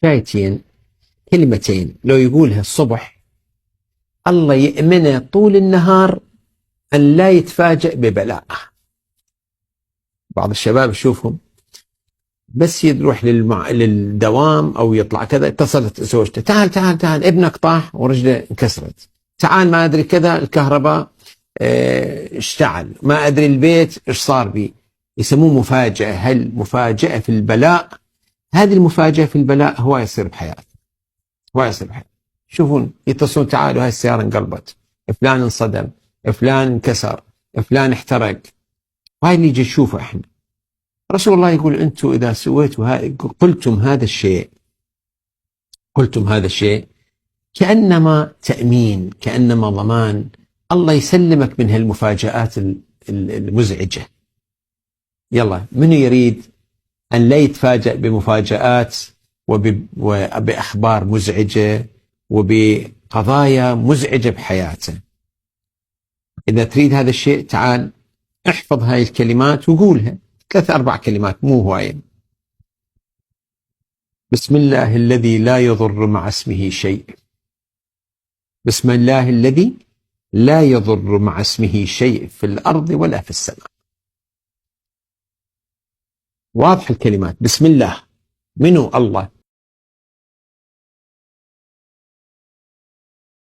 حكايتين، كلمتين لو يقولها الصبح الله يأمنه طول النهار أن لا يتفاجأ ببلاء. بعض الشباب شوفهم بس يروح للدوام أو يطلع كذا، اتصلت زوجته تعال تعال تعال ابنك طاح ورجله انكسرت، تعال ما أدري كذا الكهرباء اشتعل، ما أدري البيت ايش صار بي. يسموه مفاجأة. هل مفاجأة في البلاء؟ هذه المفاجأة في البلاء هو يصير بحياتك، هو يصير بحياتك. شوفون يتصلون تعالوا هاي السيارة انقلبت، فلان انصدم، فلان انكسر، فلان احترق. وهاي اللي يجي نشوفه احنا. رسول الله يقول أنتم إذا سويتوا قلتم هذا الشيء كأنما تأمين، كأنما ضمان، الله يسلمك من هالمفاجآت المزعجة. يلا، من يريد أن لا يتفاجأ بمفاجآت وبأخبار مزعجة وبقضايا مزعجة بحياته؟ إذا تريد هذا الشيء تعال احفظ هاي الكلمات وقولها 3-4 كلمات مو هواية. بسم الله الذي لا يضر مع اسمه شيء. بسم الله الذي لا يضر مع اسمه شيء في الأرض ولا في السماء. واضح الكلمات. بسم الله، منو؟ الله.